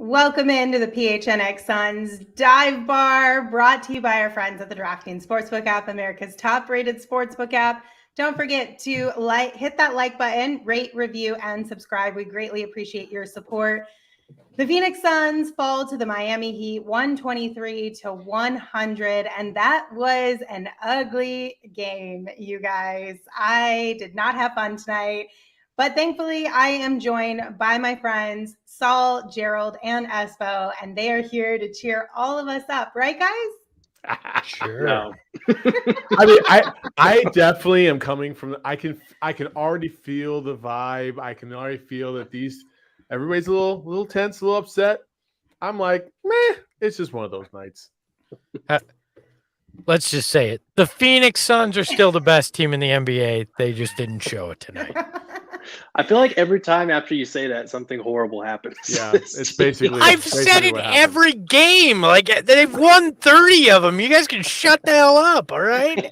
Welcome into the PHNX Suns Dive Bar, brought to you by our friends at the DraftKings Sportsbook app, America's top-rated sportsbook app. Don't forget to hit that like button, rate, review, and subscribe. We greatly appreciate your support. The Phoenix Suns fall to the Miami Heat 123-100, and that was an ugly game, you guys. I did not have fun tonight. But thankfully, I am joined by my friends, Saul, Gerald, and Espo, and they are here to cheer all of us up. Right, guys? Sure. No. I mean, I definitely am coming from. I can already feel the vibe. I can already feel that everybody's a little tense, a little upset. I'm like, meh. It's just one of those nights. Let's just say it. The Phoenix Suns are still the best team in the NBA. They just didn't show it tonight. I feel like every time after you say that, something horrible happens. Yeah, it's basically. I've said it every game. Like, they've won 30 of them. You guys can shut the hell up, all right?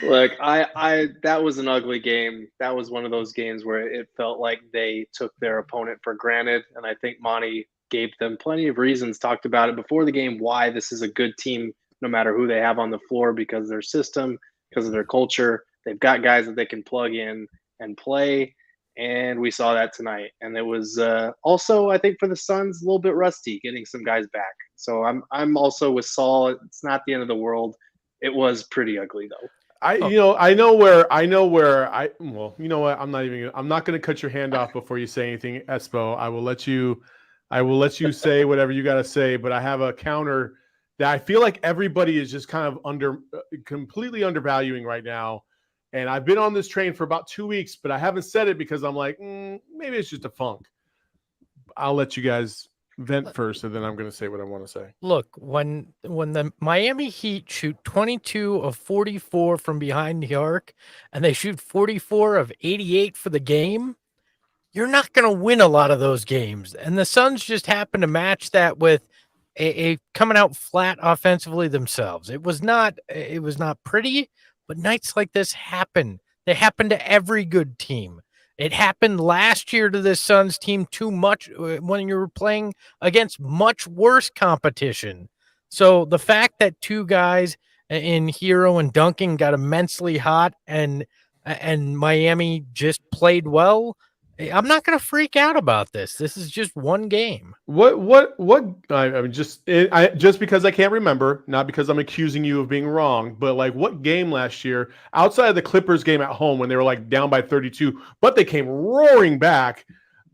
Look, that was an ugly game. That was one of those games where it felt like they took their opponent for granted, and I think Monty gave them plenty of reasons, talked about it before the game, why this is a good team no matter who they have on the floor, because of their system, because of their culture. They've got guys that they can plug in and play, and we saw that tonight. And it was also, I think, for the Suns, a little bit rusty getting some guys back. So I'm also with Saul. It's not the end of the world. It was pretty ugly though. Well, you know what? I'm not going to cut your hand off before you say anything, Espo. I will let you say whatever you got to say, but I have a counter that I feel like everybody is just kind of completely undervaluing right now. And I've been on this train for about 2 weeks, but I haven't said it because I'm like, maybe it's just a funk. I'll let you guys vent first, and then I'm going to say what I want to say. Look, when the Miami Heat shoot 22 of 44 from behind the arc, and they shoot 44 of 88 for the game, you're not going to win a lot of those games. And the Suns just happen to match that with a coming out flat offensively themselves. It was not pretty. But nights like this happen. They happen to every good team. It happened last year to this Suns team too much when you were playing against much worse competition. So the fact that two guys in Herro and Duncan got immensely hot and Miami just played well, I'm not going to freak out about this. This is just one game. What? I mean, just because I can't remember, not because I'm accusing you of being wrong, but like what game last year outside of the Clippers game at home when they were like down by 32, but they came roaring back.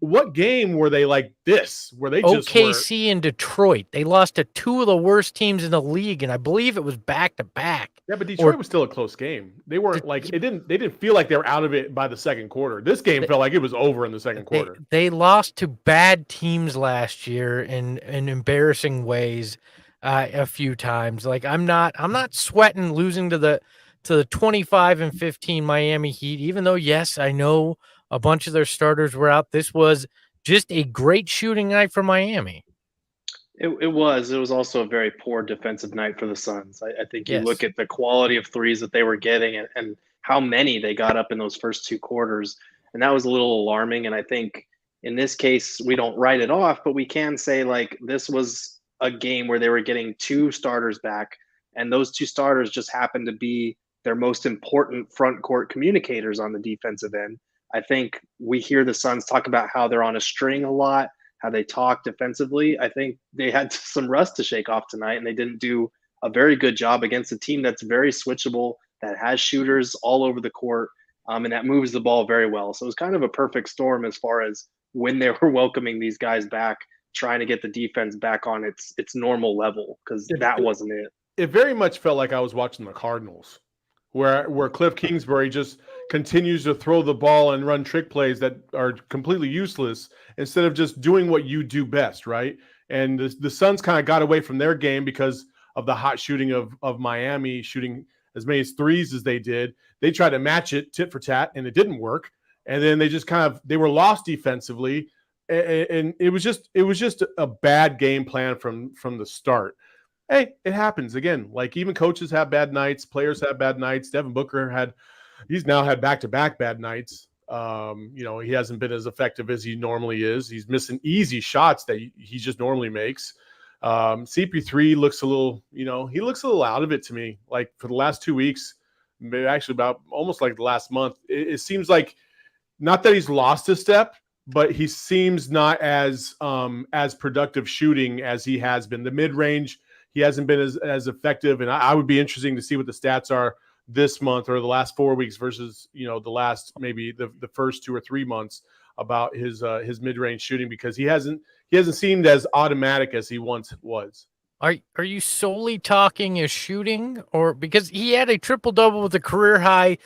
What game were they like this? Where they just OKC and Detroit? They lost to two of the worst teams in the league, and I believe it was back to back. Yeah, but Detroit was still a close game. They weren't like they didn't feel like they were out of it by the second quarter. This game felt like it was over in the second quarter. They lost to bad teams last year in embarrassing ways a few times. Like I'm not sweating losing to the 25-15 Miami Heat, even though yes, I know a bunch of their starters were out. This was just a great shooting night for Miami. It was also a very poor defensive night for the Suns. I think you look at the quality of threes that they were getting and how many they got up in those first two quarters. And that was a little alarming. And I think in this case, we don't write it off, but we can say like this was a game where they were getting two starters back. And those two starters just happened to be their most important front court communicators on the defensive end. I think we hear the Suns talk about how they're on a string a lot, how they talk defensively. I think they had some rust to shake off tonight, and they didn't do a very good job against a team that's very switchable, that has shooters all over the court, and that moves the ball very well. So it was kind of a perfect storm as far as when they were welcoming these guys back, trying to get the defense back on its normal level, because that wasn't it. It very much felt like I was watching the Cardinals, where Cliff Kingsbury just continues to throw the ball and run trick plays that are completely useless instead of just doing what you do best, right? And the Suns kind of got away from their game because of the hot shooting of Miami, shooting as many threes as they did. They tried to match it tit for tat, and it didn't work. And then they were lost defensively, and it was just a bad game plan from the start. Hey, it happens again. Like, even coaches have bad nights, players have bad nights. Devin Booker he's now had back-to-back bad nights. He hasn't been as effective as he normally is. He's missing easy shots that he just normally makes. CP3 looks a little, he looks a little out of it to me. Like, for the last 2 weeks, maybe actually about almost like the last month, it seems like, not that he's lost a step, but he seems not as productive shooting as he has been. The mid-range, he hasn't been as effective, and I would be interesting to see what the stats are this month or the last 4 weeks versus the last maybe the first 2 or 3 months about his mid-range shooting, because he hasn't seemed as automatic as he once was. Are you solely talking as shooting, or because he had a triple-double with a career high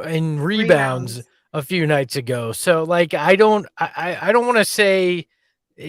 in rebounds a few nights ago? So, like, I don't want to say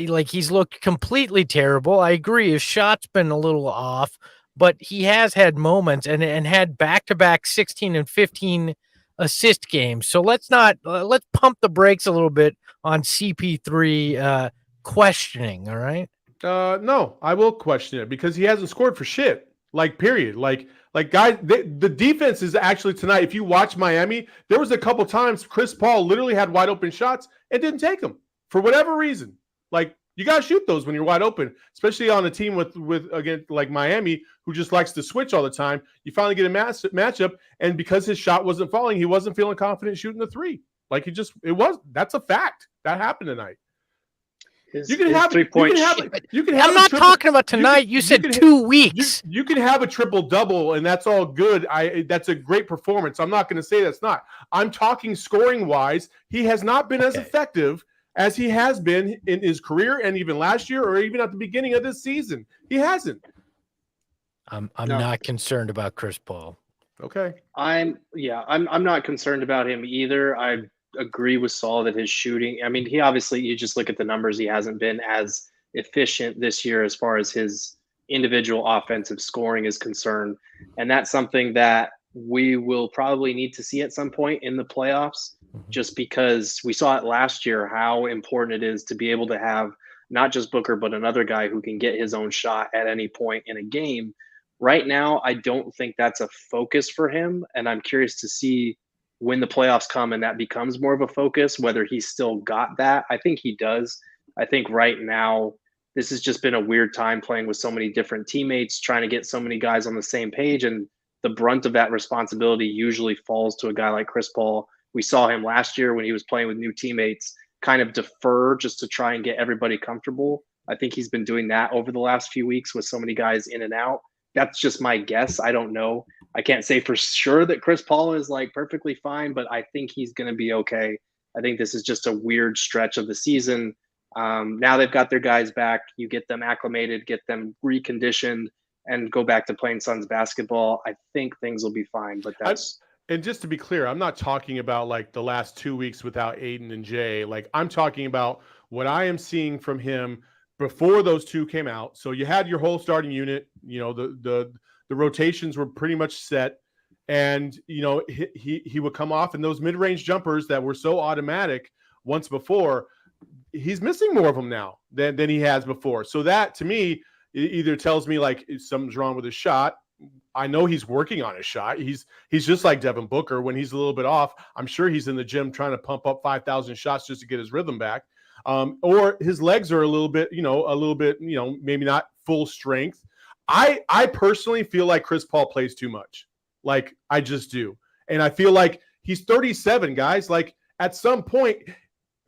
like he's looked completely terrible. I agree his shot's been a little off, but he has had moments and had back-to-back 16 and 15 assist games. So let's pump the brakes a little bit on CP3 questioning, all right? No, I will question it because he hasn't scored for shit. Like, period. Like guys, the defense is actually tonight. If you watch Miami, there was a couple times Chris Paul literally had wide open shots and didn't take them for whatever reason. Like, you got to shoot those when you're wide open, especially on a team with again, like Miami, who just likes to switch all the time. You finally get a matchup, and because his shot wasn't falling, he wasn't feeling confident shooting the three. Like, that's a fact. That happened tonight. You can have 3-point. I'm not talking about tonight. You said 2 weeks. You can have a triple-double, and that's all good. That's a great performance. I'm not going to say that's not. I'm talking scoring-wise. He has not been as effective as he has been in his career, and even last year, or even at the beginning of this season. He hasn't. I'm not concerned about Chris Paul. Okay. I'm not concerned about him either. I agree with Saul that his shooting, I mean, he obviously, you just look at the numbers, he hasn't been as efficient this year as far as his individual offensive scoring is concerned. And that's something that we will probably need to see at some point in the playoffs, just because we saw it last year, how important it is to be able to have not just Booker, but another guy who can get his own shot at any point in a game. Right now, I don't think that's a focus for him. And I'm curious to see when the playoffs come and that becomes more of a focus, whether he's still got that. I think he does. I think right now, this has just been a weird time playing with so many different teammates, trying to get so many guys on the same page. And the brunt of that responsibility usually falls to a guy like Chris Paul. We saw him last year when he was playing with new teammates kind of defer just to try and get everybody comfortable. I think he's been doing that over the last few weeks with so many guys in and out. That's just my guess. I don't know. I can't say for sure that Chris Paul is like perfectly fine, but I think he's going to be okay. I think this is just a weird stretch of the season. Now they've got their guys back. You get them acclimated, get them reconditioned, and go back to playing Suns basketball. I think things will be fine, but that's... And just to be clear, I'm not talking about like the last 2 weeks without Aiden and Jay. Like, I'm talking about what I am seeing from him before those two came out. So you had your whole starting unit, the rotations were pretty much set, and he would come off, and those mid-range jumpers that were so automatic once before, he's missing more of them now than he has before. So that to me either tells me like something's wrong with his shot. I know he's working on his shot. He's just like Devin Booker. When he's a little bit off, I'm sure he's in the gym trying to pump up 5,000 shots just to get his rhythm back. Or his legs are a little bit, maybe not full strength. I personally feel like Chris Paul plays too much. Like, I just do. And I feel like he's 37, guys. Like, at some point,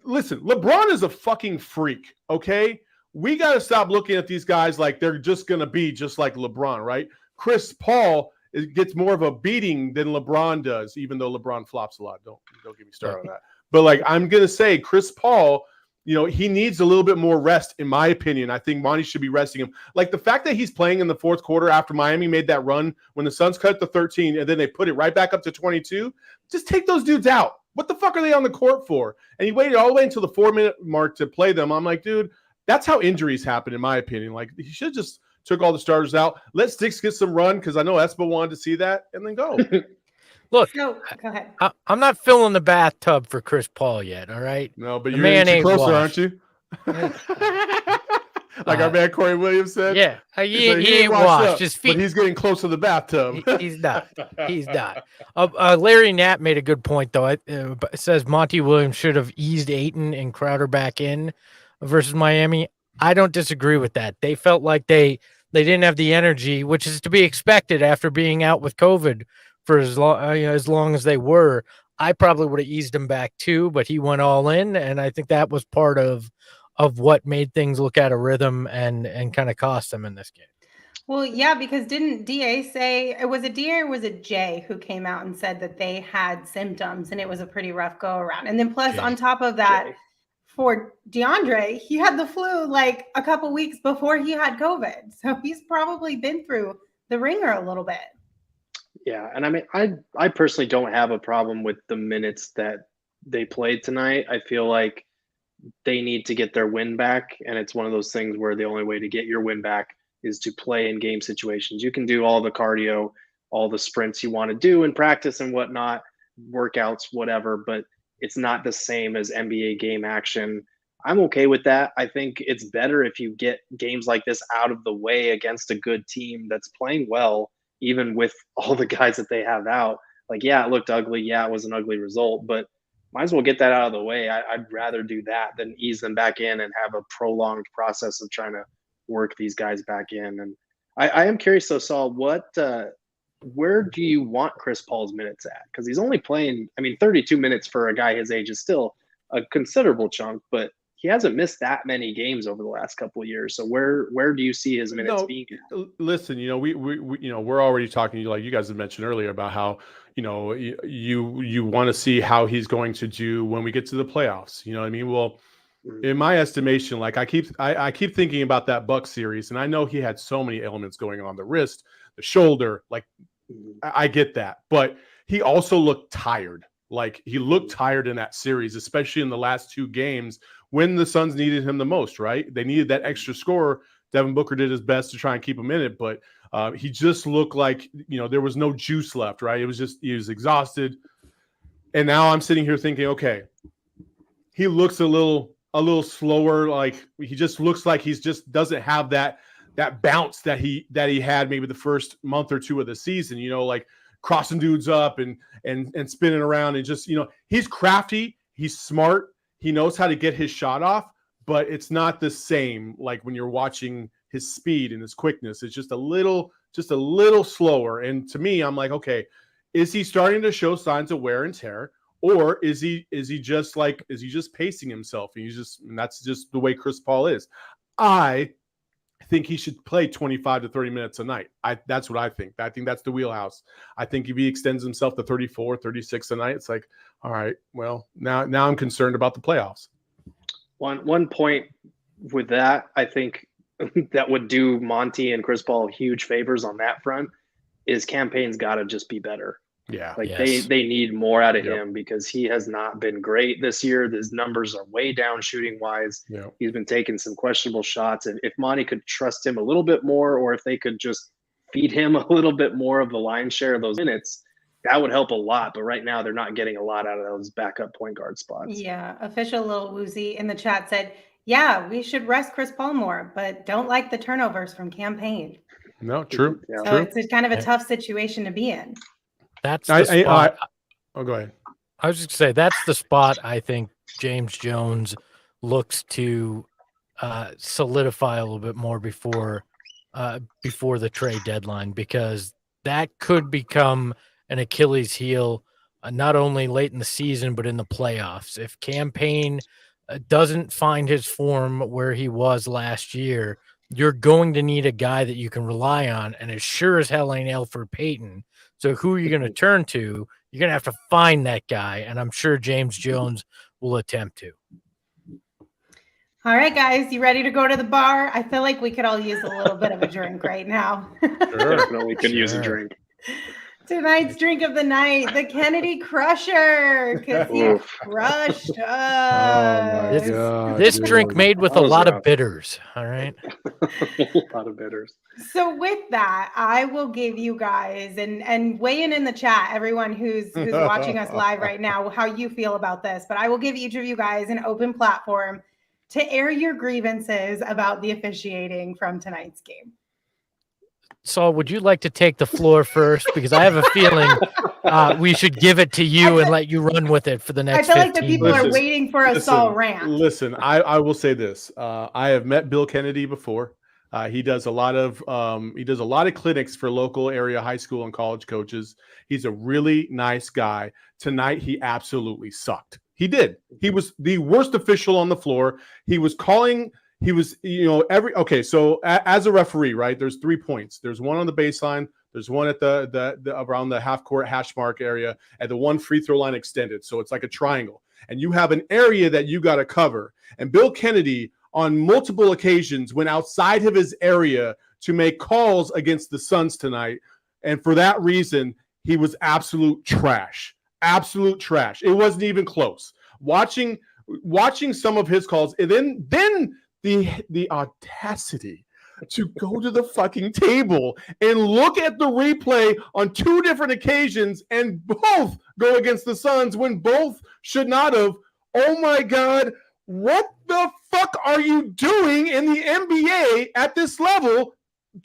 listen, LeBron is a fucking freak, okay? We got to stop looking at these guys like they're just going to be just like LeBron, right? Chris Paul gets more of a beating than LeBron does, even though LeBron flops a lot. Don't get me started on that. But, like, I'm going to say Chris Paul, you know, he needs a little bit more rest, in my opinion. I think Monty should be resting him. Like, the fact that he's playing in the fourth quarter after Miami made that run when the Suns cut to 13 and then they put it right back up to 22, just take those dudes out. What the fuck are they on the court for? And he waited all the way until the 4-minute mark to play them. I'm like, dude, that's how injuries happen, in my opinion. Like, he should just took all the starters out. Let Sticks get some run because I know Espo wanted to see that, and then go. Look, No, go ahead. I'm not filling the bathtub for Chris Paul yet, all right? No, but The you're man inching ain't closer, washed. aren't you? Like our man Corey Williams said. Yeah, he said ain't washed washed. up, His but feet. he's getting close to the bathtub. He's not. He's not. Larry Knapp made a good point, though. It says Monty Williams should have eased Ayton and Crowder back in versus Miami. I don't disagree with that. They felt like they didn't have the energy, which is to be expected after being out with COVID for as long as they were. I probably would have eased him back too, but he went all in, and I think that was part of what made things look out of rhythm and kind of cost them in this game. Well, yeah, because didn't DA say, was it DA or was it Jay who came out and said that they had symptoms and it was a pretty rough go around? And then plus Jay. on top of that, Jay. for DeAndre, he had the flu like a couple weeks before he had COVID. So he's probably been through the ringer a little bit. Yeah, and I mean, I personally don't have a problem with the minutes that they played tonight. I feel like they need to get their win back, and it's one of those things where the only way to get your win back is to play in game situations. You can do all the cardio, all the sprints you want to do in practice and whatnot, workouts, whatever, but it's not the same as NBA game action. I'm okay with that. I think it's better if you get games like this out of the way against a good team that's playing well, even with all the guys that they have out. Like, yeah, it looked ugly. Yeah, it was an ugly result, but might as well get that out of the way. I'd rather do that than ease them back in and have a prolonged process of trying to work these guys back in. And I am curious though, Saul, where do you want Chris Paul's minutes at? Because he's only playing, 32 minutes for a guy his age is still a considerable chunk, but he hasn't missed that many games over the last couple of years. So where do you see his minutes being at? Listen, we we're already talking, like you guys have mentioned earlier, about how you want to see how he's going to do when we get to the playoffs. You know what I mean? Well, in my estimation, like I keep thinking about that Bucks series, and I know he had so many elements going on: the wrist, the shoulder. Like I get that, but he also looked tired. Like he looked tired in that series, especially in the last two games when the Suns needed him the most, right? They needed that extra score. Devin Booker did his best to try and keep him in it, but he just looked like, there was no juice left, right? It was just, he was exhausted. And now I'm sitting here thinking, okay, he looks a little slower. Like he just looks like he's just doesn't have that bounce that he had maybe the first month or two of the season, like crossing dudes up and spinning around and just, he's crafty. He's smart. He knows how to get his shot off, but it's not the same like when you're watching his speed and his quickness. It's just a little slower. And to me, I'm like, okay, is he starting to show signs of wear and tear, or is he just pacing himself? And that's just the way Chris Paul is. I think he should play 25 to 30 minutes a night. That's what I think. I think that's the wheelhouse. I think if he extends himself to 34, 36 a night, it's like, all right, well, now I'm concerned about the playoffs. One point with that, I think that would do Monty and Chris Paul huge favors on that front is campaign's got to just be better. Yeah. Like Yes. they need more out of him because he has not been great this year. His numbers are way down shooting wise. Yeah. He's been taking some questionable shots. And if Monty could trust him a little bit more, or if they could just feed him a little bit more of the lion's share of those minutes, that would help a lot. But right now they're not getting a lot out of those backup point guard spots. Yeah. Official Lil Woozy in the chat said, yeah, we should rest Chris Paul more, but don't like the turnovers from campaign. No, true. Yeah. So it's a kind of a tough situation to be in. That's the spot. Go ahead. I was just gonna say that's the spot I think James Jones looks to solidify a little bit more before the trade deadline, because that could become an Achilles heel, not only late in the season, but in the playoffs. If Campaign doesn't find his form where he was last year, you're going to need a guy that you can rely on, and it sure as hell ain't Elfrid Payton. So who are you going to turn to? You're going to have to find that guy, and I'm sure James Jones will attempt to. All right, guys, you ready to go to the bar? I feel like we could all use a little bit of a drink right now. Sure. Definitely could use a drink. Tonight's drink of the night, the Kennedy Crusher, because he crushed us. Oh my God. This drink made with a lot of bitters. All right. A lot of bitters. So with that, I will give you guys and weigh in the chat, everyone who's watching us live right now, how you feel about this. But I will give each of you guys an open platform to air your grievances about the officiating from tonight's game. Saul, would you like to take the floor first? Because I have a feeling we should give it to you and let you run with it for the next 15 I feel like the people are waiting for a Saul rant. Listen, I will say this. I have met Bill Kennedy before. He does a lot of clinics for local area high school and college coaches. He's a really nice guy. Tonight, he absolutely sucked. He did. He was the worst official on the floor. He was calling. He was, so as a referee, right, there's 3 points. There's one on the baseline. There's one at the around the half court hash mark area, and the one free throw line extended. So it's like a triangle. And you have an area that you got to cover. And Bill Kennedy, on multiple occasions, went outside of his area to make calls against the Suns tonight. And for that reason, he was absolute trash. Absolute trash. It wasn't even close. Watching some of his calls, and then the audacity to go to the fucking table and look at the replay on 2 different occasions and both go against the Suns when both should not have. Oh my God, what the fuck are you doing in the NBA at this level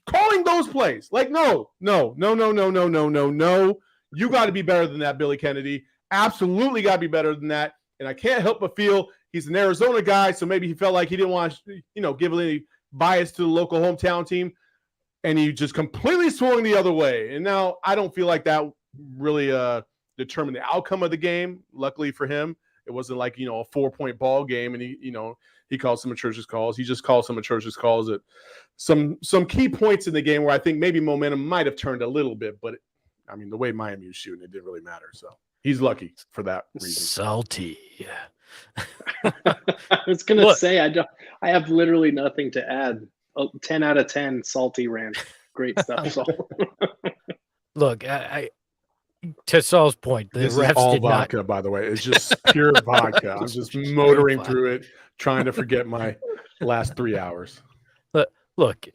calling those plays? Like, no. You got to be better than that, Billy Kennedy. Absolutely got to be better than that. And I can't help but feel he's an Arizona guy, so maybe he felt like he didn't want to, give any bias to the local hometown team, and he just completely swung the other way. And now I don't feel like that really determined the outcome of the game. Luckily for him, it wasn't like, a 4-point ball game, and he called some atrocious calls. He just called some atrocious calls at some key points in the game where I think maybe momentum might have turned a little bit, but the way Miami was shooting, it didn't really matter. So he's lucky for that reason. Salty. I was gonna say I have literally nothing to add. 10 out of 10 salty rant. Great stuff, Saul. Look, to Saul's point, the this refs is all did vodka, not. by the way. It's just pure vodka. I'm just motoring through it, trying to forget my last 3 hours. Look,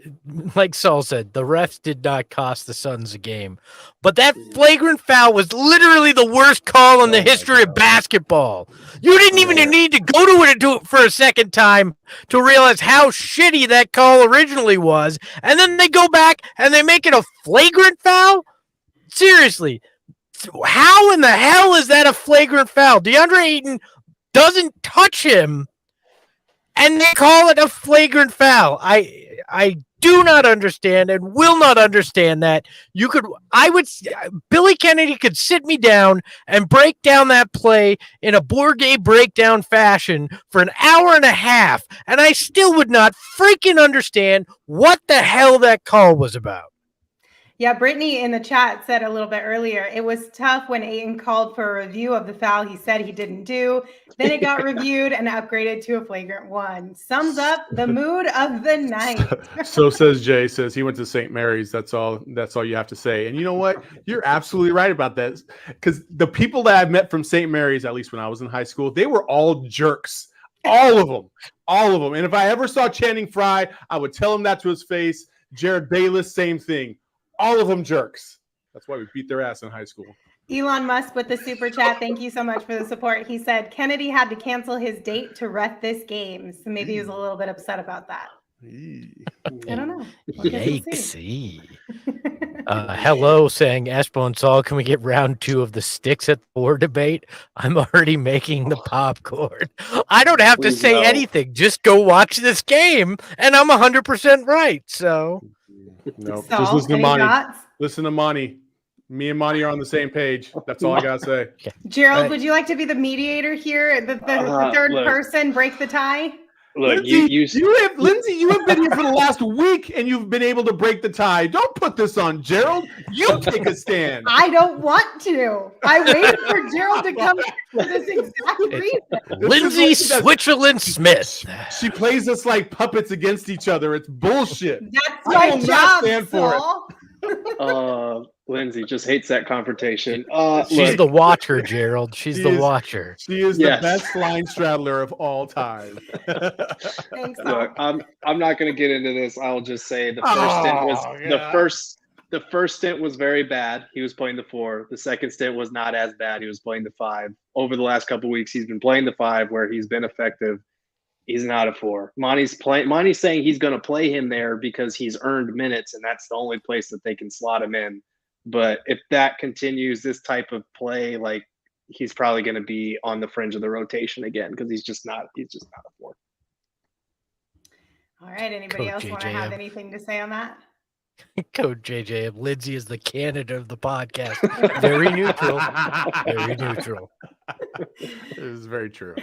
like Saul said, the refs did not cost the Suns a game. But that flagrant foul was literally the worst call in the history of basketball. You didn't even need to go to it and do it for a second time to realize how shitty that call originally was. And then they go back and they make it a flagrant foul? Seriously, how in the hell is that a flagrant foul? DeAndre Ayton doesn't touch him, and they call it a flagrant foul. I do not understand and will not understand that. Billy Kennedy could sit me down and break down that play in a Bourguet breakdown fashion for an hour and a half, and I still would not freaking understand what the hell that call was about. Yeah, Brittany in the chat said a little bit earlier, it was tough when Ayton called for a review of the foul he said he didn't do. Then it got reviewed and upgraded to a flagrant one. Sums up the mood of the night. So says Jay, says he went to St. Mary's. That's all you have to say. And you know what? You're absolutely right about that. Because the people that I've met from St. Mary's, at least when I was in high school, they were all jerks. All of them. And if I ever saw Channing Frye, I would tell him that to his face. Jared Bayless, same thing. All of them jerks. That's why we beat their ass in high school. Elon Musk with the super chat. Thank you so much for the support. He said Kennedy had to cancel his date to ref this game. So maybe he was a little bit upset about that. I don't know. Yikesy. Hello saying Espo and Saul, can we get round 2 of the sticks at the board debate? I'm already making the popcorn. I don't have to say anything. Just go watch this game and I'm 100% right. So no, Saul, just listen to any Monty. thoughts? Listen to Monty. Me and Monty are on the same page. That's all I gotta say. Gerald, Right. would you like to be the mediator here? The third person break the tie? Look, Lindsey, Lindsey, you have been here for the last week and you've been able to break the tie. Don't put this on Gerald. You take a stand. I don't want to. I waited for Gerald to come for this exact reason. Lindsey Switzerland Smith. She plays us like puppets against each other. It's bullshit. That's I my will not job, stand for it. Saul. Lindsey just hates that confrontation. She's Look, the watcher, Gerald. She's the watcher. She is Yes. the best line straddler of all time. Thanks, Saul. look, I'm not going to get into this. I'll just say the first stint was the first stint was very bad. He was playing the 4. The second stint was not as bad. He was playing the 5. Over the last couple of weeks, he's been playing the 5 where he's been effective. He's not a 4. Monty's saying he's going to play him there because he's earned minutes, and that's the only place that they can slot him in. But if that continues, this type of play, like he's probably going to be on the fringe of the rotation again because he's just not a 4. All right. Anybody Coach else want to JJ. have anything to say on that? Coach JJ, Lindsey is the Canada of the podcast. Very neutral. Very neutral. It is very true.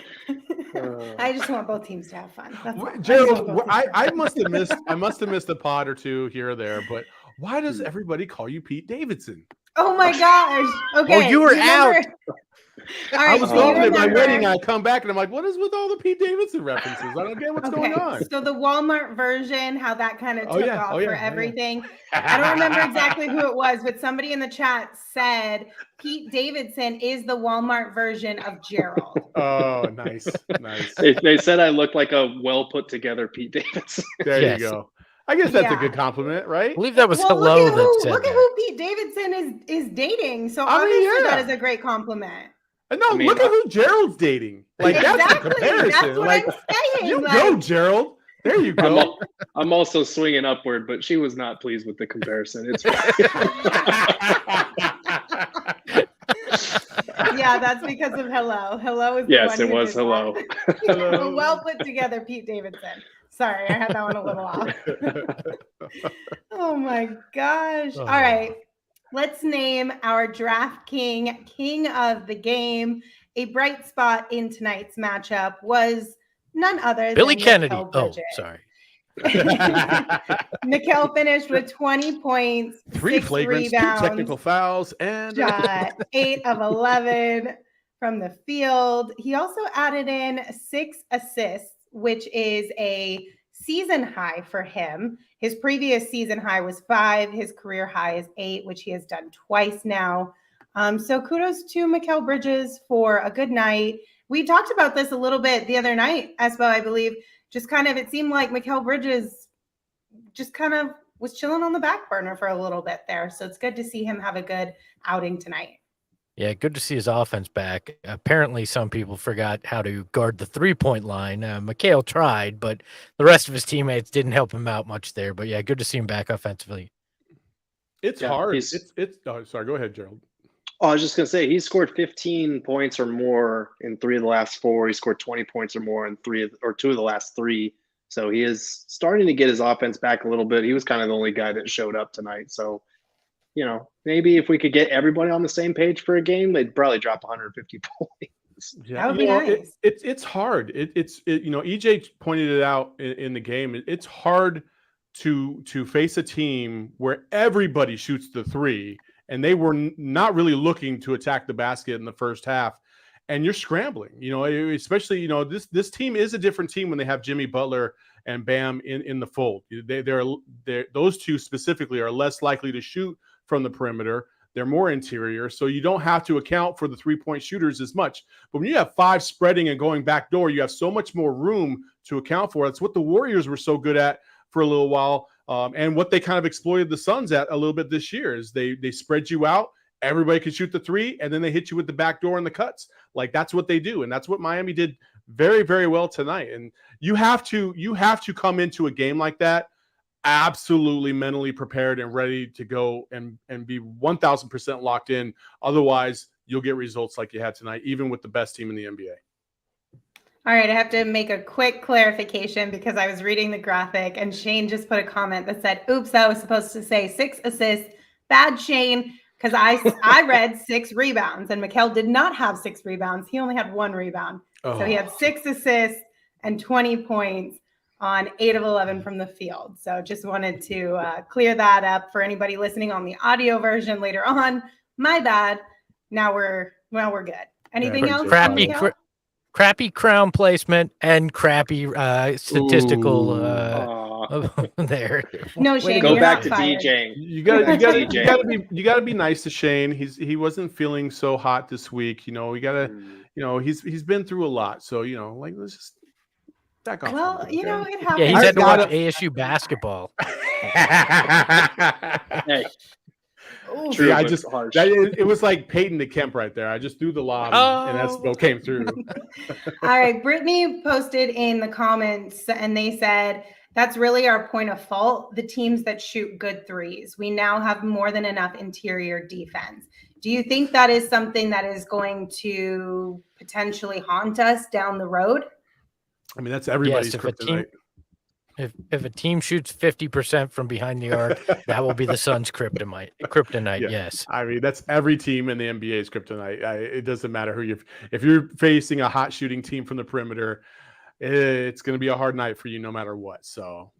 I just want both teams to have fun. That's all. Gerald, I must have missed a pod or two here or there, but why does everybody call you Pete Davidson? Oh my gosh. Okay. you were remember- out. All right. I was so you hoping at my remember- wedding I come back and I'm like, what is with all the Pete Davidson references? I don't get what's going on. So the Walmart version, how that kind of took off for yeah. everything. I don't remember exactly who it was, but somebody in the chat said Pete Davidson is the Walmart version of Gerald. Oh, nice. They said I look like a well put together Pete Davidson. There Yes. you go. I guess that's a Yeah. good compliment, right? I believe that was Well, Hello look at that said look at that. who Pete Davidson is dating. So I mean, obviously yeah. that is a great compliment. No, I mean, look at who Gerald's dating. Like that's a Exactly. comparison. That's what Like I'm saying. you Like, go, Gerald. There you go. I'm also swinging upward, but she was not pleased with the comparison. It's yeah, that's because of Hello. Hello is the yes, one it who was did hello. that. A well put together Pete Davidson. Sorry, I had that one a little off. Oh my gosh. All right. Let's name our draft king of the game. A bright spot in tonight's matchup was none other Billy than Kennedy. Mikal Oh, Bridges. sorry. Mikal finished with 20 points, 3 6 flagrants, 2 rebounds, technical fouls, and shot 8 of 11 from the field. He also added in 6 assists, which is a season high for him. His previous season high was 5. His career high is 8, which he has done twice now. So kudos to Mikal Bridges for a good night. We talked about this a little bit the other night, Espo, I believe. Just kind of, it seemed like Mikal Bridges just kind of was chilling on the back burner for a little bit there. So it's good to see him have a good outing tonight. Yeah, good to see his offense back. Apparently, some people forgot how to guard the three-point line. Mikal tried, but the rest of his teammates didn't help him out much there. But yeah, good to see him back offensively. it's Yeah, hard. he's- It's oh, sorry, go ahead, Gerald. Oh, I was just gonna say he scored 15 points or more in 3 of the last 4. He scored 20 points or more in 2 of the last 3. So he is starting to get his offense back a little bit. He was kind of the only guy that showed up tonight. So, you know, maybe if we could get everybody on the same page for a game, they'd probably drop 150 points. Yeah, That would be you know, nice. it's hard. You know, EJ pointed it out in the game. It's hard to face a team where everybody shoots the 3, and they were not really looking to attack the basket in the first half. And you're scrambling, you know, especially, you know, this team is a different team when they have Jimmy Butler and Bam in the fold. They're those two specifically are less likely to shoot from the perimeter. They're more interior, so you don't have to account for the 3-point shooters as much. But when you have 5 spreading and going back door, you have so much more room to account for. That's what the Warriors were so good at for a little while, and what they kind of exploited the Suns at a little bit this year is they spread you out. Everybody can shoot the 3, and then they hit you with the back door and the cuts. Like that's what they do, and that's what Miami did very, very well tonight. And you have to come into a game like that absolutely mentally prepared and ready to go and be 1,000% locked in. Otherwise, you'll get results like you had tonight, even with the best team in the NBA. All right, I have to make a quick clarification because I was reading the graphic and Shane just put a comment that said, oops, I was supposed to say 6 assists, Bad Shane, because I read 6 rebounds, and Mikal did not have 6 rebounds. He only had 1 rebound. So he had 6 assists and 20 points on 8 of 11 from the field. So just wanted to clear that up for anybody listening on the audio version later on. My bad. Now we're good. Anything else? Crappy crown placement and crappy statistical there. No, Shane, Go you're back not to fired. DJing. You gotta be nice to Shane. He wasn't feeling so hot this week. You know, we gotta, you know, he's been through a lot. So, you know, like, let's just back off. Well, you know, it happens. Yeah, he's had to watch ASU basketball. Hey. Ooh. True, it was like Peyton to Kemp right there. I just threw the lob and Espo came through. All right, Brittany posted in the comments and they said, that's really our point of fault, the teams that shoot good threes. We now have more than enough interior defense. Do you think that is something that is going to potentially haunt us down the road? I mean, that's everybody's kryptonite. If a team shoots 50% from behind the arc, that will be the Suns' kryptonite. Yeah. Yes. I mean, that's every team in the NBA's kryptonite. It doesn't matter who if you're facing a hot shooting team from the perimeter, it's going to be a hard night for you no matter what. So,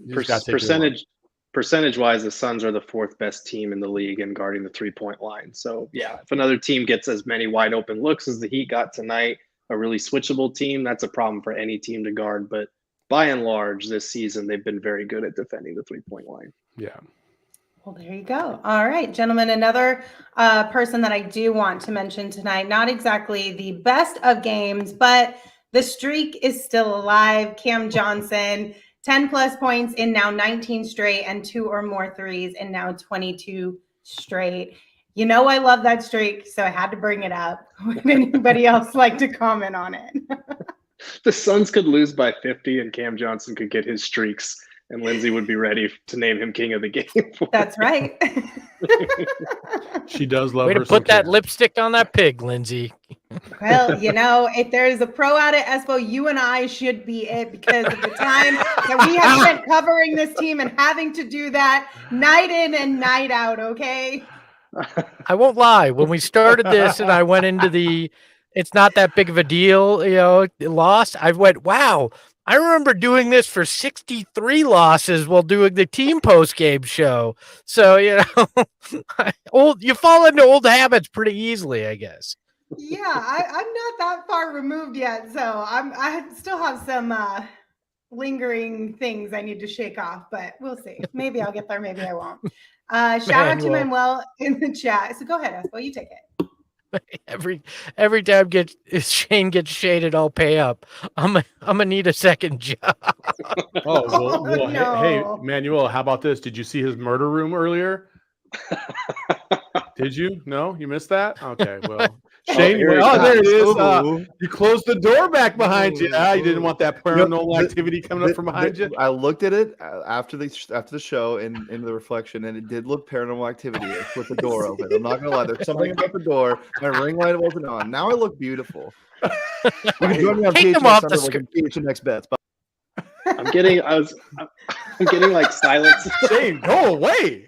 percentage wise, the Suns are the 4th best team in the league in guarding the 3-point line. So, yeah, if another team gets as many wide open looks as the Heat got tonight, a really switchable team, that's a problem for any team to guard. But by and large, this season, they've been very good at defending the 3-point line. Yeah. Well, there you go. All right, gentlemen, another person that I do want to mention tonight, not exactly the best of games, but the streak is still alive. Cam Johnson, 10 plus points in now 19 straight and 2 or more threes in now 22 straight. You know, I love that streak, so I had to bring it up. Would anybody else like to comment on it? The Suns could lose by 50 and Cam Johnson could get his streaks and Lindsey would be ready to name him king of the game. That's right. She does love Way her to put that Cam. lipstick on that pig, Lindsey. Well, you know, if there's a pro at it, Espo, you and I should be it because of the time that we have spent covering this team and having to do that night in and night out, okay? I won't lie. When we started this and I went into it's not that big of a deal, you know, loss, I went, wow, I remember doing this for 63 losses while doing the team post-game show. So, you know, you fall into old habits pretty easily, I guess. Yeah, I'm not that far removed yet, so I still have some lingering things I need to shake off, but we'll see. Maybe I'll get there, maybe I won't. Shout out to Manuel in the chat. So go ahead, Espo, you take it. Every time Shane gets shaded, I'll pay up. I'm gonna need a second job. Well, no. hey, Manuel, how about this? Did you see his murder room earlier? Did you? No, you missed that. Okay, well, Shane. There it is. You closed the door back behind you. You didn't want that paranormal activity coming up from behind you. I looked at it after the show and into the reflection, and it did look paranormal activity with the door open. I'm not gonna lie. There's something about the door. My ring light wasn't on. Now I look beautiful. You can join me on PHNX bets. I'm getting like silence. Shane, go away.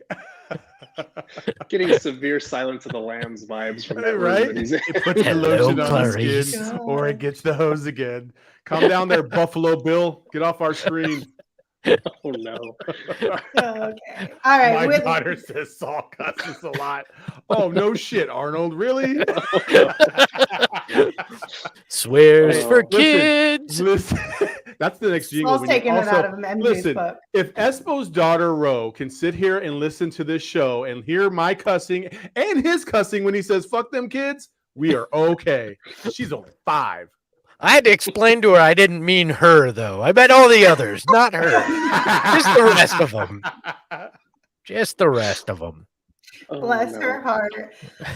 Getting severe Silence of the Lambs vibes from that right? room. It puts the lotion on the skin, or it gets the hose again. Calm down there, Buffalo Bill. Get off our screen. Oh no. Okay. All right. My daughter says Saul cusses a lot. Oh no shit, Arnold. Really? Swears for kids. Listen, that's the next jingle. Saul's taking it out of him. Listen, if Espo's daughter Ro can sit here and listen to this show and hear my cussing and his cussing when he says "fuck them kids," we are okay. She's only 5. I had to explain to her I didn't mean her, though. I meant all the others, not her. Just the rest of them. Just the rest of them. Bless her heart.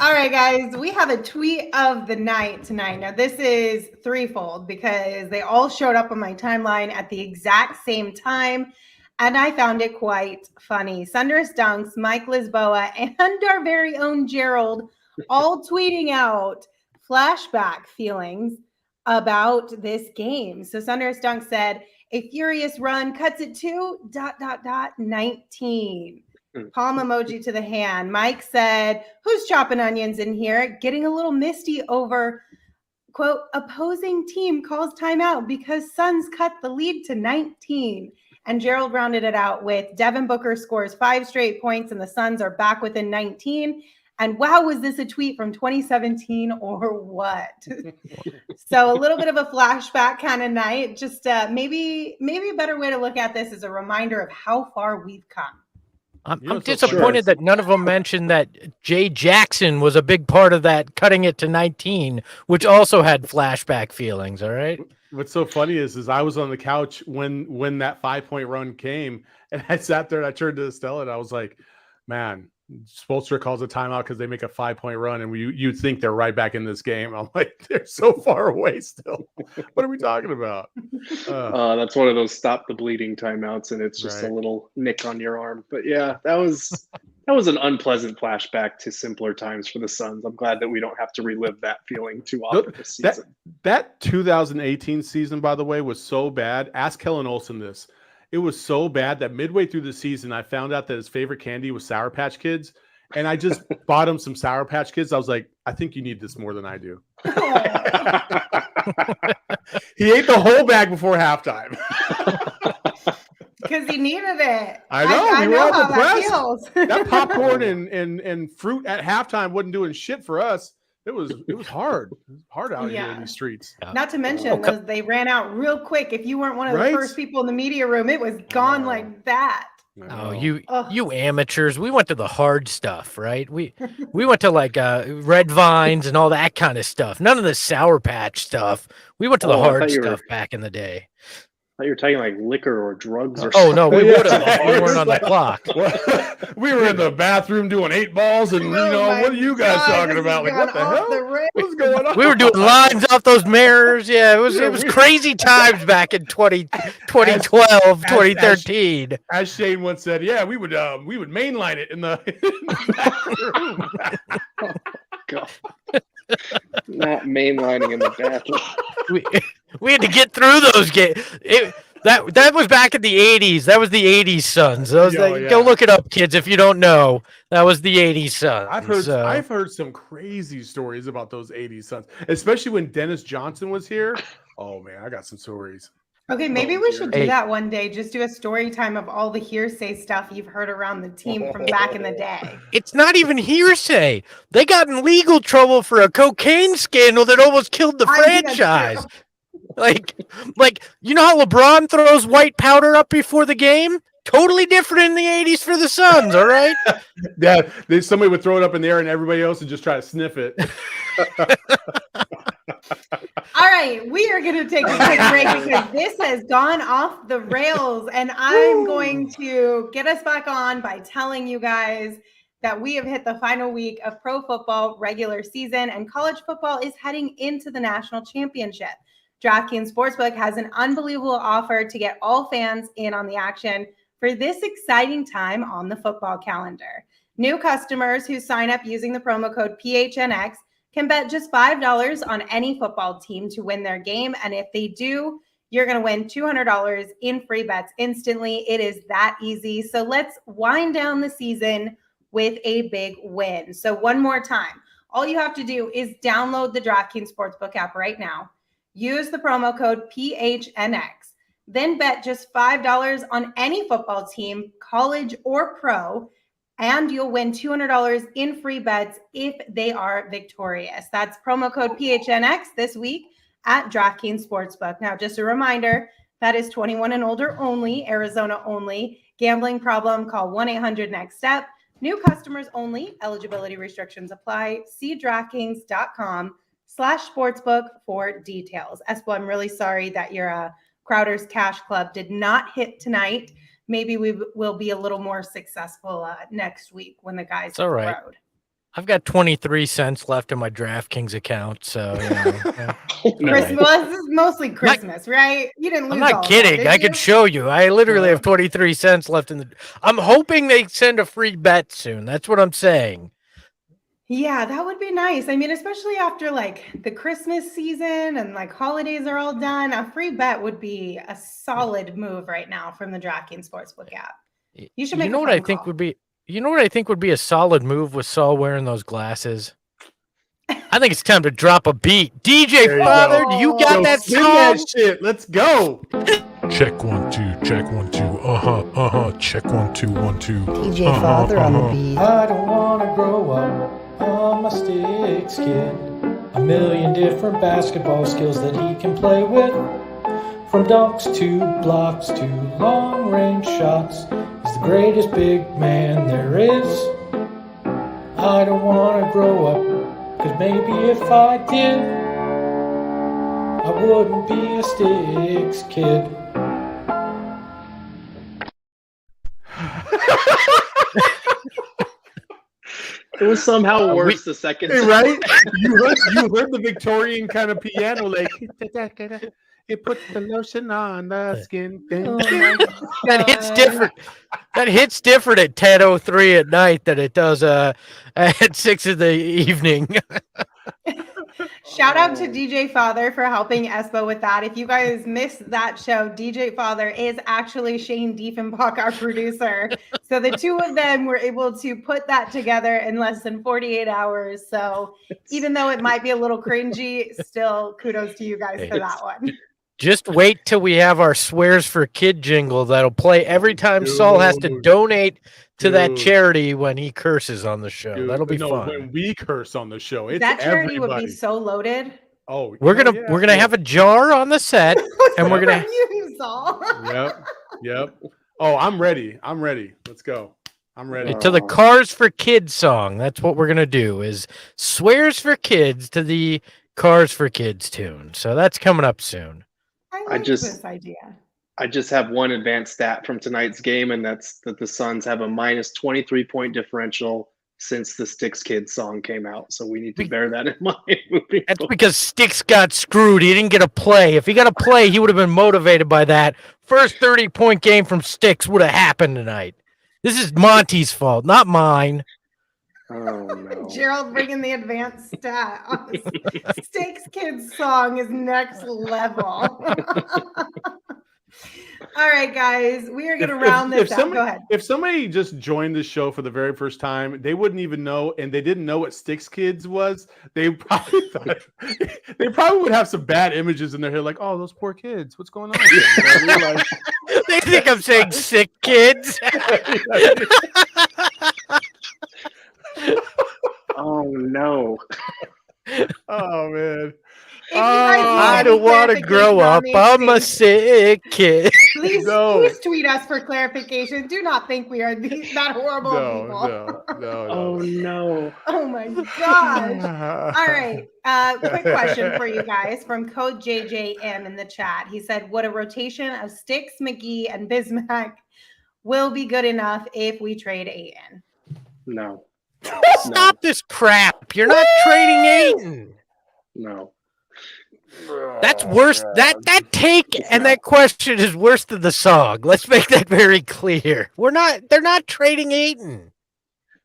All right, guys, we have a tweet of the night tonight. Now, this is threefold because they all showed up on my timeline at the exact same time, and I found it quite funny. Sunder's Dunks, Mike Lisboa, and our very own Gerald all tweeting out flashback feelings about this game. So Sunder's Dunk said, a furious run cuts it to ... 19. Palm emoji to the hand. Mike said, who's chopping onions in here? Getting a little misty over, quote, opposing team calls timeout because Suns cut the lead to 19. And Gerald rounded it out with Devin Booker scores 5 straight points and the Suns are back within 19. And wow, was this a tweet from 2017 or what? So a little bit of a flashback kind of night. Just maybe a better way to look at this is a reminder of how far we've come. I'm disappointed that none of them mentioned that Jay Jackson was a big part of that cutting it to 19, which also had flashback feelings. All right. What's so funny is I was on the couch when that 5-point run came, and I sat there and I turned to Estella and I was like, man, Spoelstra calls a timeout because they make a 5-point run, and you'd think they're right back in this game. I'm like, they're so far away still. What are we talking about? That's one of those stop the bleeding timeouts, and it's just a little nick on your arm. But yeah, that was an unpleasant flashback to simpler times for the Suns. I'm glad that we don't have to relive that feeling too often this season. That 2018 season, by the way, was so bad. Ask Kellen Olsen this. It was so bad that midway through the season, I found out that his favorite candy was Sour Patch Kids. And I just bought him some Sour Patch Kids. I was like, I think you need this more than I do. He ate the whole bag before halftime. Because he needed it. I know. I know how that feels. That popcorn and fruit at halftime wasn't doing shit for us. It was hard. It was hard out here in these streets. Not to mention they ran out real quick. If you weren't one of the first people in the media room, it was gone like that. Oh, you amateurs. We went to the hard stuff, right? We went to like red vines and all that kind of stuff. None of the Sour Patch stuff. We went to the hard stuff back in the day. I thought you were talking like liquor or drugs or something. Oh, no, we would have. We weren't on the clock. We were in the bathroom doing 8 balls, and what are you guys talking about? Like, what the hell? What's going on? We were doing lines off those mirrors. Yeah, it was crazy times back in 2012, 2013. As Shane once said, yeah, we would mainline it in the bathroom. Oh, God. Not mainlining in the bathroom. We had to get through those games. That was back in the 80s. That was the 80s Suns. Go look it up, kids, if you don't know. That was the 80s Suns. I've heard some crazy stories about those 80s Suns, especially when Dennis Johnson was here. Oh, man, I got some stories. Okay, maybe we should do that one day. Just do a story time of all the hearsay stuff you've heard around the team from back in the day. It's not even hearsay. They got in legal trouble for a cocaine scandal that almost killed the franchise. Like, you know how LeBron throws white powder up before the game? Totally different in the 80s for the Suns, all right? Yeah, somebody would throw it up in the air and everybody else would just try to sniff it. All right, we are going to take a quick break because this has gone off the rails, and I'm going to get us back on by telling you guys that we have hit the final week of pro football regular season, and college football is heading into the national championship. DraftKings Sportsbook has an unbelievable offer to get all fans in on the action for this exciting time on the football calendar. New customers who sign up using the promo code PHNX can bet just $5 on any football team to win their game. And if they do, you're going to win $200 in free bets instantly. It is that easy. So let's wind down the season with a big win. So one more time, all you have to do is download the DraftKings Sportsbook app right now. Use the promo code PHNX. Then bet just $5 on any football team, college or pro, and you'll win $200 in free bets if they are victorious. That's promo code PHNX this week at DraftKings Sportsbook. Now, just a reminder, that is 21 and older only, Arizona only. Gambling problem, call 1-800-NEXT-STEP. New customers only. Eligibility restrictions apply. See DraftKings.com/sportsbook for details. Espo, I'm really sorry that your Crowder's Cash Club did not hit tonight. Maybe we will be a little more successful next week when the guys hit the road. I've got 23 cents left in my DraftKings account, so Christmas. Well, this is mostly Christmas, right? You didn't lose. I'm not kidding. I could show you. I literally have 23 cents left in the. I'm hoping they send a free bet soon. That's what I'm saying. Yeah, that would be nice. I mean, especially after like the Christmas season and like holidays are all done, a free bet would be a solid move right now from the DraftKings Sportsbook app. You should make. You know what I think would be. You know what I think would be a solid move with Saul wearing those glasses? I think it's time to drop a beat. DJ There you Father, go. do you got Yo, that spin song? that shit. Let's go. Check 1 2, check 1 2. Check 1 2 1 2. DJ Father on the beat. I don't wanna grow up on my sticks, kid. A million different basketball skills that he can play with. From dunks to blocks to long range shots. He's the greatest big man there is. I don't wanna grow up, cause maybe if I did, I wouldn't be a sticks kid. It was somehow worse the second Hey, time. right? You heard the Victorian kind of piano, like it puts the lotion on the skin. That hits different. That hits different at 10:03 at night than it does at 6 in the evening. Shout out to DJ Father for helping Espo with that. If you guys missed that show, DJ Father is actually Shane Diefenbach, our producer. So the two of them were able to put that together in less than 48 hours. So even though it might be a little cringy, still kudos to you guys for that one. Just wait till we have our Swears for Kid jingle that'll play every time Saul has to Dude. donate to that Dude. charity when he curses on the show. Dude, That'll be no, fun. when we curse on the show, it's That charity everybody. would be so loaded. Oh, We're gonna have a jar on the set, and we're gonna. you, Saul. Yep. Oh, I'm ready. Let's go. I'm ready. To the Cars for Kids song. That's what we're gonna do. Is Swears for Kids to the Cars for Kids tune. So that's coming up soon. I like this idea. I just have one advanced stat from tonight's game, and that's that the Suns have a minus 23-point differential since the Sticks Kids song came out. So we need to bear that in mind. That's because Sticks got screwed. He didn't get a play. If he got a play, he would have been motivated by that. First 30-point game from Sticks would have happened tonight. This is Monty's fault, not mine. Oh, no. Gerald bringing the advanced stat on the Stakes Kids song is next level. All right, guys, we are going to round this out. Go ahead. If somebody just joined the show for the very first time, they wouldn't even know, and they didn't know what Sticks Kids was. They probably thought they probably would have some bad images in their head, like, "Oh, those poor kids, what's going on?" You know what I mean? Like, They think I'm saying sick kids. Oh, no. oh man. If you guys need I any don't want to grow clarification on up. these I'm a things, sick kid. Please No. tweet us for clarification. Do not think we are that horrible of people. No. Oh, no. Oh my gosh. All right. Quick question for you guys from Code JJM in the chat. He said, would a rotation of Sticks, McGee, and Bismack will be good enough if we trade Aiden? No. Stop this crap. You're not trading Aiden. No. That's worse. That take and that question is worse than the song. Let's make that very clear. They're not trading Aiden.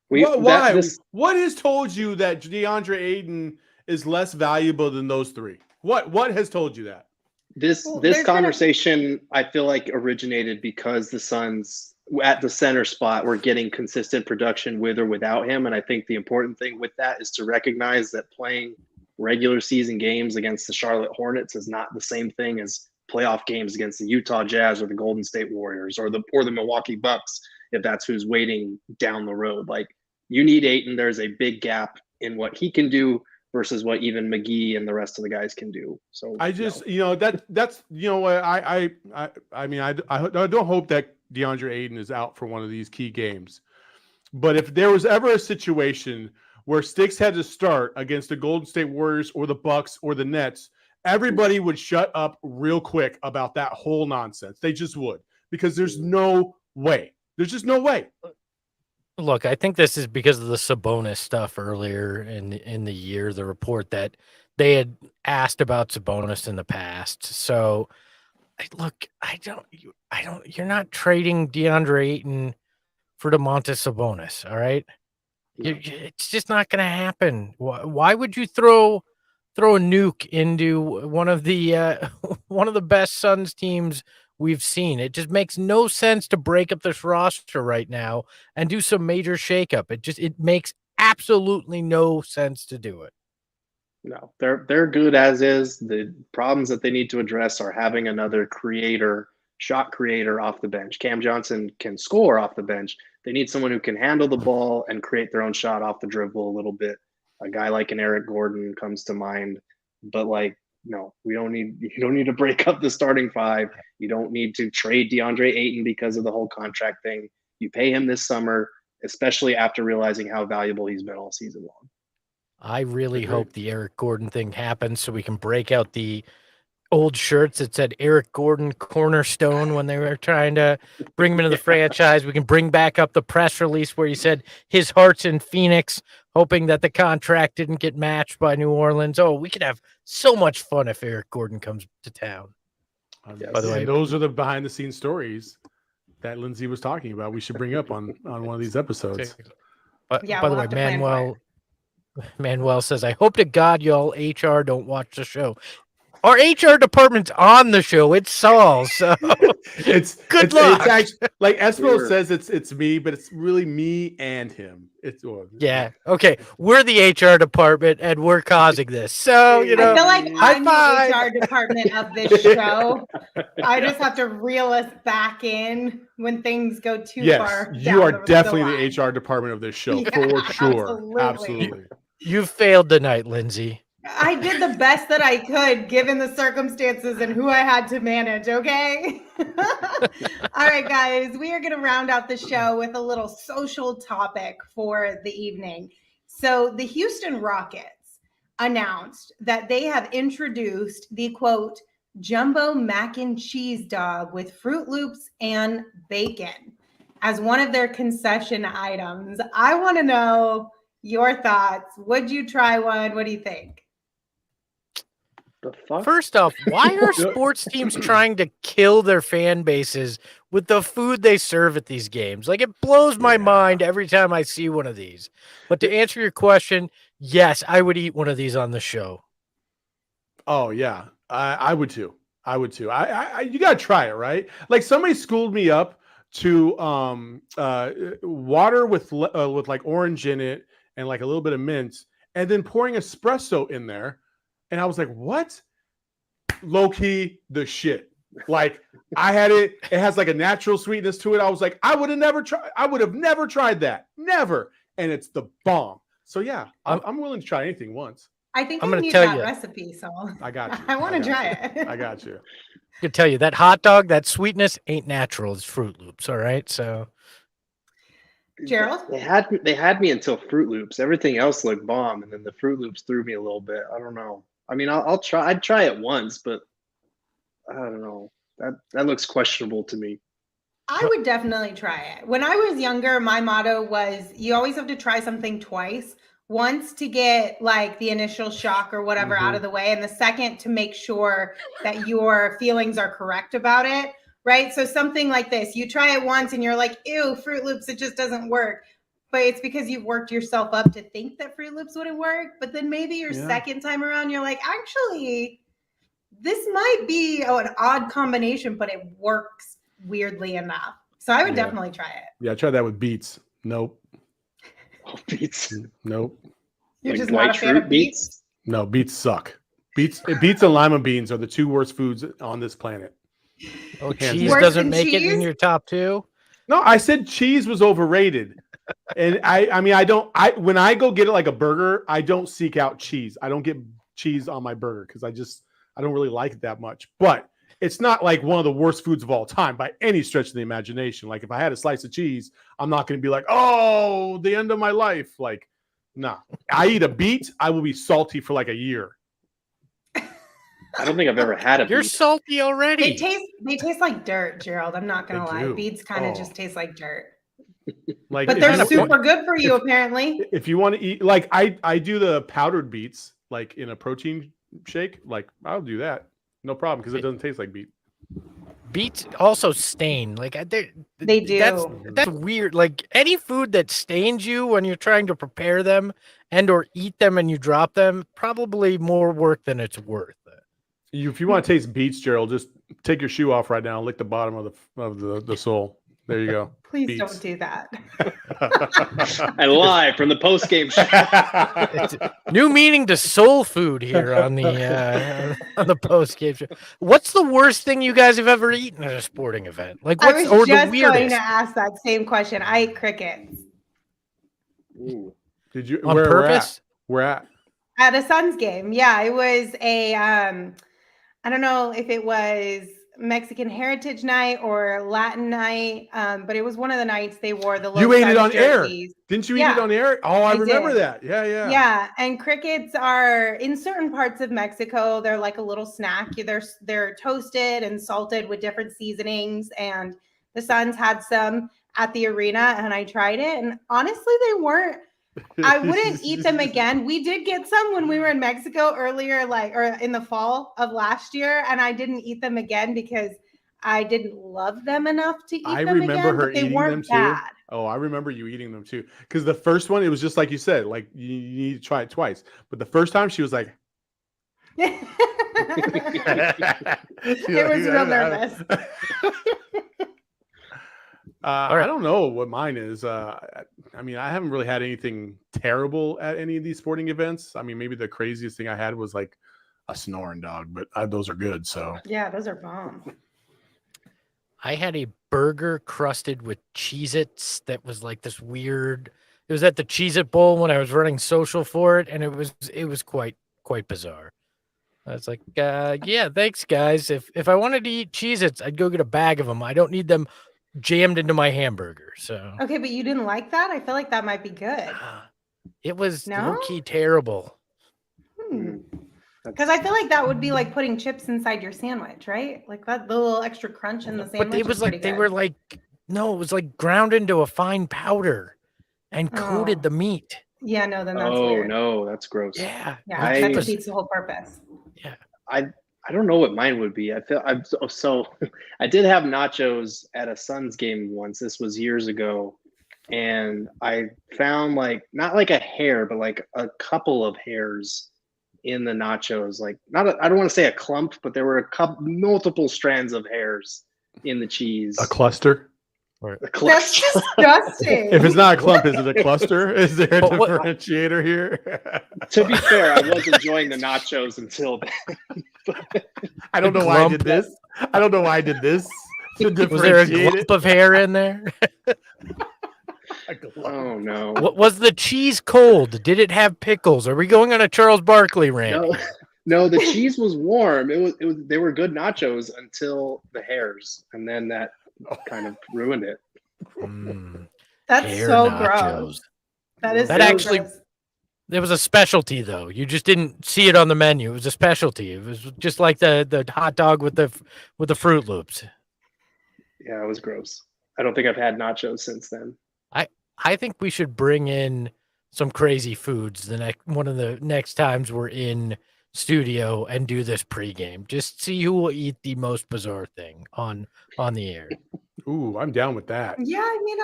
Why? What has told you that DeAndre Ayton is less valuable than those three? What has told you that? This conversation, I feel like, originated because the Suns at the center spot were getting consistent production with or without him. And I think the important thing with that is to recognize that playing regular season games against the Charlotte Hornets is not the same thing as playoff games against the Utah Jazz or the Golden State Warriors or the Milwaukee Bucks, if that's who's waiting down the road. Like, you need Ayton. There's a big gap in what he can do versus what even McGee and the rest of the guys can do. So I just, that's what I don't hope that DeAndre Ayton is out for one of these key games. But if there was ever a situation where Sticks had to start against the Golden State Warriors or the Bucks or the Nets, everybody would shut up real quick about that whole nonsense. They just would, because there's no way. There's just no way. Look, I think this is because of the Sabonis stuff earlier in the year, the report that they had asked about Sabonis in the past. So, you're not trading DeAndre Ayton for Domantas Sabonis, all right? It's just not going to happen. Why would you throw a nuke into one of the best Suns teams we've seen. It just makes no sense to break up this roster right now and do some major shakeup. It makes absolutely no sense to do it. No, they're good as is. The problems that they need to address are having another shot creator off the bench. Cam Johnson can score off the bench. They need someone who can handle the ball and create their own shot off the dribble a little bit. A guy like an Eric Gordon comes to mind, but no, you don't need to break up the starting five. You don't need to trade DeAndre Ayton because of the whole contract thing. You pay him this summer, especially after realizing how valuable he's been all season long. I really hope the Eric Gordon thing happens so we can break out the old shirts that said Eric Gordon cornerstone when they were trying to bring him into the franchise. We can bring back up the press release where he said his heart's in Phoenix, hoping that the contract didn't get matched by New Orleans. Oh, we could have so much fun if Eric Gordon comes to town. By the way, those are the behind the scenes stories that Lindsey was talking about. We should bring up on one of these episodes. But by the way, Manuel says, I hope to God y'all HR don't watch the show. Our HR department's on the show. It's Saul. So it's good luck. It's actually, like Espo says, it's me, but it's really me and him. Yeah. Okay. We're the HR department and we're causing this. So, I feel like I'm the HR department of this show. I just have to reel us back in when things go too far. Yes, you are definitely the HR department of this show for sure. Absolutely. You failed tonight, Lindsey. I did the best that I could given the circumstances and who I had to manage, okay? All right, guys, we are going to round out the show with a little social topic for the evening. So the Houston Rockets announced that they have introduced the, quote, jumbo mac and cheese dog with Fruit Loops and bacon as one of their concession items. I want to know your thoughts. Would you try one? What do you think? The fuck? First off, why are sports teams trying to kill their fan bases with the food they serve at these games? Like, it blows my mind every time I see one of these. But to answer your question, yes, I would eat one of these on the show. Oh yeah, I would too. I would too. You gotta try it, right? Like, somebody schooled me up to water with like orange in it and like a little bit of mint, and then pouring espresso in there. And I was like, what? Low key, the shit. Like, I had it. It has like a natural sweetness to it. I was like, I would have never tried that. Never. And it's the bomb. So yeah, I'm willing to try anything once. I think I need that recipe, Saul. I got you. I want to try it. I got you. I can tell you that hot dog, that sweetness ain't natural. It's Fruit Loops. All right. So, Gerald, they had me until Fruit Loops. Everything else looked bomb, and then the Fruit Loops threw me a little bit. I don't know. I mean, I'll try. I'd try it once, but I don't know. That looks questionable to me. I would definitely try it. When I was younger, my motto was you always have to try something twice. Once to get like the initial shock or whatever out of the way, and the second to make sure that your feelings are correct about it, right? So something like this, you try it once and you're like, ew, Fruit Loops, it just doesn't work. But it's because you've worked yourself up to think that Fruit Loops wouldn't work. But then maybe your second time around, you're like, actually, this might be an odd combination, but it works weirdly enough. So I would definitely try it. Yeah, I tried that with beets. Nope. Oh, beets. Nope. You're like just not a fan of beets? No, beets suck. Beets and lima beans are the two worst foods on this planet. Oh, cheese doesn't make it in your top two? No, I said cheese was overrated. And I mean, when I go get it like a burger, I don't seek out cheese. I don't get cheese on my burger because I don't really like it that much. But it's not like one of the worst foods of all time by any stretch of the imagination. Like, if I had a slice of cheese, I'm not going to be like, oh, the end of my life. Like, nah. I eat a beet, I will be salty for like a year. I don't think I've ever had a beet. You're salty already. They taste like dirt, Gerald. I'm not gonna lie. Beets kind of just taste like dirt. Like, but they're super good for you, apparently. If you want to eat, like, I do the powdered beets, like in a protein shake. Like, I'll do that, no problem, because it doesn't taste like beet. Beets also stain. Like, they do. That's weird. Like, any food that stains you when you're trying to prepare them and or eat them and you drop them, probably more work than it's worth. If you want to taste beets, Gerald, just take your shoe off right now and lick the bottom of the sole. There you go. Please Beets. don't do that. I live from the post game show. New meaning to soul food here on the post game show. What's the worst thing you guys have ever eaten at a sporting event? Like, I what's was or just the going weirdest to ask that same question. I ate crickets Ooh. Did you on where purpose? We're at? at a Suns game. Yeah, it was a I don't know if it was Mexican Heritage Night or Latin night, but it was one of the nights they wore the You Los ate it Suns on air. jerseys. Didn't you eat Yeah, it on air? Oh, I remember did. that. Yeah. Yeah, and crickets are in certain parts of Mexico. They're like a little snack. They're toasted and salted with different seasonings. And the Suns had some at the arena, and I tried it. And honestly, they weren't. I wouldn't eat them again. We did get some when we were in Mexico earlier, or in the fall of last year, and I didn't eat them again because I didn't love them enough to eat them remember again. her But they eating weren't them too. bad. Oh, I remember you eating them too. Because the first one, it was just like you said, like you need to try it twice. But the first time, she was like, It was real nervous. I don't know what mine is. I mean, I haven't really had anything terrible at any of these sporting events. I mean, maybe the craziest thing I had was like a snoring dog, but those are good. So Yeah, those are bomb. I had a burger crusted with Cheez-Its that was like this weird. It was at the Cheez-It Bowl when I was running social for it, and it was quite bizarre. I was like, yeah, thanks, guys. If I wanted to eat Cheez-Its, I'd go get a bag of them. I don't need them jammed into my hamburger. So Okay, but you didn't like that? I feel like that might be good. it was No? low-key terrible. Because I feel like that would be like putting chips inside your sandwich, right? Like that the little extra crunch in the sandwich. But it was is like pretty they good. were like, no, it was like ground into a fine powder and coated Oh. the meat. Yeah, no, then that's Oh weird. no, that's gross. Yeah. Yeah, I- that defeats the whole purpose. I don't know what mine would be. So I did have nachos at a Suns game once. This was years ago, and I found not like a hair, but like a couple of hairs in the nachos. Like I don't want to say a clump, but there were multiple strands of hairs in the cheese. a cluster. A That's cluster. disgusting. If it's not a clump, is it a cluster? Is there a But what- differentiator here? To be fair, I was enjoying the nachos until then. I don't know why I did this. I don't know why I did this. To Was there a differentiate glump of hair in there? Oh no. What was the cheese cold? Did it have pickles? Are we going on a Charles Barkley rant? No, the cheese was warm. It was they were good nachos until the hairs, and then that kind of ruined it. That's Hair so nachos. gross. That is That so actually- gross. There was a specialty though. You just didn't see it on the menu. It was a specialty. It was just like the hot dog with the Fruit Loops. Yeah, it was gross. I don't think I've had nachos since then. I think we should bring in some crazy foods one of the next times we're in studio and do this pregame. Just see who will eat the most bizarre thing on the air. Ooh, I'm down with that. Yeah, I mean,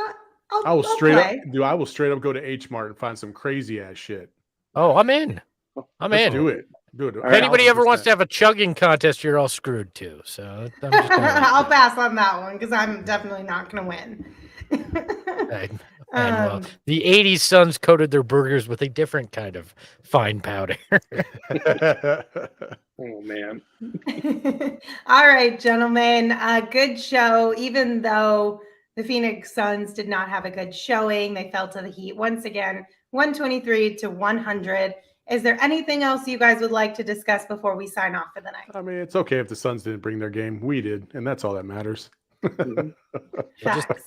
I will straight play. up, dude. I will straight up go to H Mart and find some crazy ass shit. Oh, I'm in. Let's do it. Do it. If anybody ever wants to have a chugging contest, you're all screwed too. So I'm just I'll pass on that one because I'm definitely not going to win. well, the 80s Suns coated their burgers with a different kind of fine powder. Oh man. All right, gentlemen. Good show. Even though the Phoenix Suns did not have a good showing, they fell to the Heat once again, 123-100. Is there anything else you guys would like to discuss before we sign off for the night? I mean, it's okay if the Suns didn't bring their game. We did, and that's all that matters. Facts.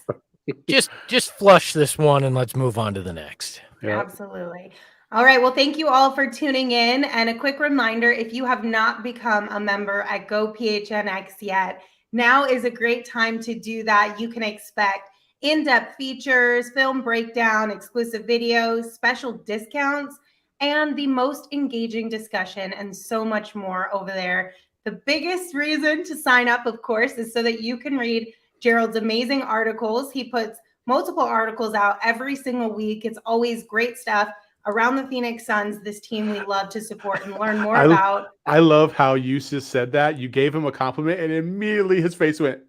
just flush this one and let's move on to the next. Yeah. Absolutely. All right. Well, thank you all for tuning in. And a quick reminder, if you have not become a member at Go PHNX yet, now is a great time to do that. You can expect in-depth features, film breakdown, exclusive videos, special discounts, and the most engaging discussion and so much more over there. The biggest reason to sign up, of course, is so that you can read Gerald's amazing articles. He puts multiple articles out every single week. It's always great stuff. around the Phoenix Suns, this team we love to support and learn more I- about. I love how you just said that. You gave him a compliment, and immediately his face went.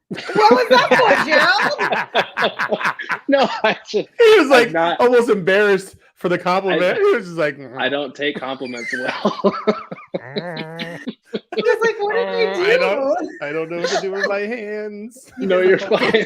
What was that for, Gerald? No, I just He was like not- almost embarrassed for the compliment. He was just like, I don't take compliments well. He was like, what did you do? I don't know what to do with my hands. No, you're fine.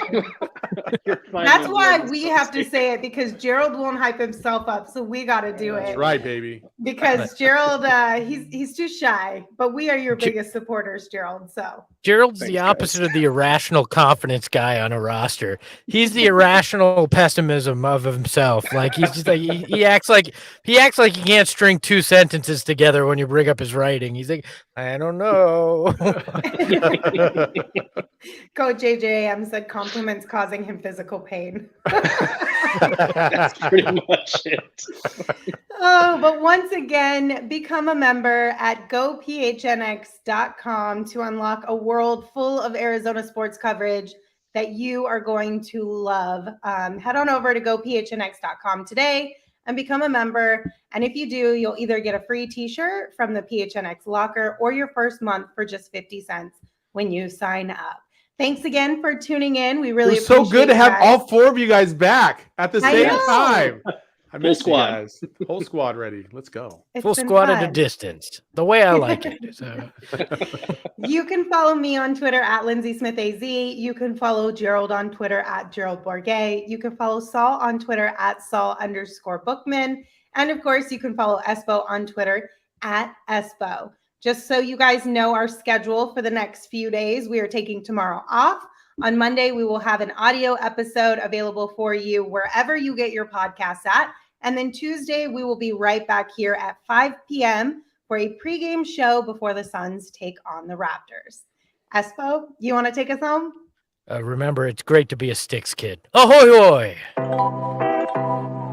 You're fine. That's why we have to say it, because Gerald won't hype himself up, so we got to do it. That's right, baby. Because Gerald, he's too shy, but we are your biggest supporters, Gerald. So Gerald's Thanks, the guys. opposite of the irrational confidence guy on a roster. He's the irrational pessimism of himself. Like he's just like he acts like he can't string two sentences together when you bring up his writing. He's like, I don't know. Coach JJM said compliments causing him physical pain. That's pretty much it. Oh, but once again, become a member at gophnx.com to unlock a world full of Arizona sports coverage that you are going to love. Head on over to gophnx.com today and become a member. And if you do, you'll either get a free t-shirt from the PHNX locker or your first month for just 50 cents when you sign up. Thanks again for tuning in. We really It was so appreciate good to you have guys. all four of you guys back at the I same know. time. I missed you squad. guys. Whole squad ready. Let's go. It's Full been squad at a fun. distance. The way I like it. So, You can follow me on Twitter at Lindsey Smith AZ. You can follow Gerald on Twitter at Gerald Bourguet. You can follow Saul on Twitter at Saul_Bookman. And of course, you can follow Espo on Twitter at Espo. Just so you guys know our schedule for the next few days, we are taking tomorrow off. On Monday, we will have an audio episode available for you wherever you get your podcasts at. And then Tuesday, we will be right back here at 5 p.m. for a pregame show before the Suns take on the Raptors. Espo, you want to take us home? remember, it's great to be a Sticks kid. Ahoy, hoy!